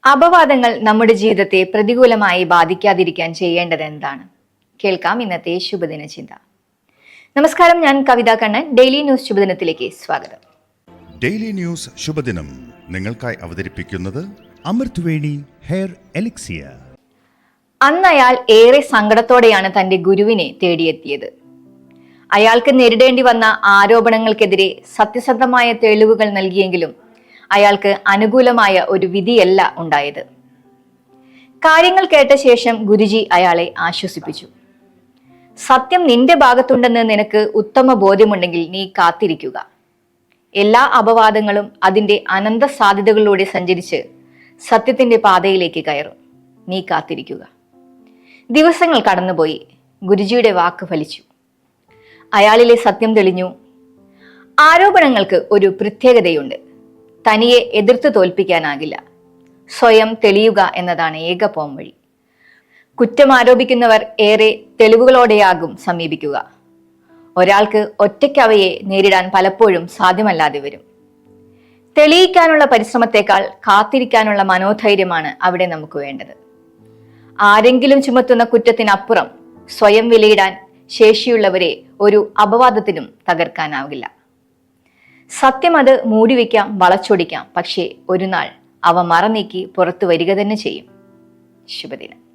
അപവാദങ്ങൾ നമ്മുടെ ജീവിതത്തെ പ്രതികൂലമായി ബാധിക്കാതിരിക്കാൻ ചെയ്യേണ്ടത് എന്താണ്? കേൾക്കാം ഇന്നത്തെ ശുഭദിന ചിന്ത. നമസ്കാരം, ഞാൻ കവിത കണ്ണൻ. ഡെയിലി ന്യൂസ് ശുഭദിനത്തിലേക്ക് സ്വാഗതം. ഡെയിലി ന്യൂസ് ശുഭദിനം നിങ്ങൾക്കായി അവതരിപ്പിക്കുന്നത് അമൃത്വേണി ഹെയർ എലിക്സിയർ. അന്ന് അയാൾ ഏറെ സങ്കടത്തോടെയാണ് തന്റെ ഗുരുവിനെ തേടിയെത്തിയത്. അയാൾക്ക് നേരിടേണ്ടി വന്ന ആരോപണങ്ങൾക്കെതിരെ സത്യസന്ധമായ തെളിവുകൾ നൽകിയെങ്കിലും അയാൾക്ക് അനുകൂലമായ ഒരു വിധിയല്ല ഉണ്ടായത്. കാര്യങ്ങൾ കേട്ട ശേഷം ഗുരുജി അയാളെ ആശ്വസിപ്പിച്ചു. സത്യം നിന്റെ ഭാഗത്തുണ്ടെന്ന് നിനക്ക് ഉത്തമ ബോധ്യമുണ്ടെങ്കിൽ നീ കാത്തിരിക്കുക. എല്ലാ അപവാദങ്ങളും അതിന്റെ അനന്ത സാധ്യതകളിലൂടെ സഞ്ചരിച്ച് സത്യത്തിന്റെ പാതയിലേക്ക് കയറും. നീ കാത്തിരിക്കുക. ദിവസങ്ങൾ കടന്നുപോയി. ഗുരുജിയുടെ വാക്ക് ഫലിച്ചു. അയാളിലെ സത്യം തെളിഞ്ഞു. ആരോപണങ്ങൾക്ക് ഒരു പ്രത്യേകതയുണ്ട്. തനിയെ എതിർത്ത് തോൽപ്പിക്കാനാകില്ല. സ്വയം തെളിയുക എന്നതാണ് ഏക പോംവഴി. കുറ്റം ആരോപിക്കുന്നവർ ഏറെ തെളിവുകളോടെയാകും സമീപിക്കുക. ഒരാൾക്ക് ഒറ്റയ്ക്ക് അവയെ നേരിടാൻ പലപ്പോഴും സാധ്യമല്ലാതെ വരും. തെളിയിക്കാനുള്ള പരിശ്രമത്തെക്കാൾ കാത്തിരിക്കാനുള്ള മനോധൈര്യമാണ് അവിടെ നമുക്ക് വേണ്ടത്. ആരെങ്കിലും ചുമത്തുന്ന കുറ്റത്തിനപ്പുറം സ്വയം വിലയിടാൻ ശേഷിയുള്ളവരെ ഒരു അപവാദത്തിനും തകർക്കാനാവില്ല. സത്യം അത് മൂടിവെക്കാം, വളച്ചൊടിക്കാം, പക്ഷേ ഒരു നാൾ അവ മറനീക്കി പുറത്തു വരിക തന്നെ ചെയ്യും. ശുഭദിനം.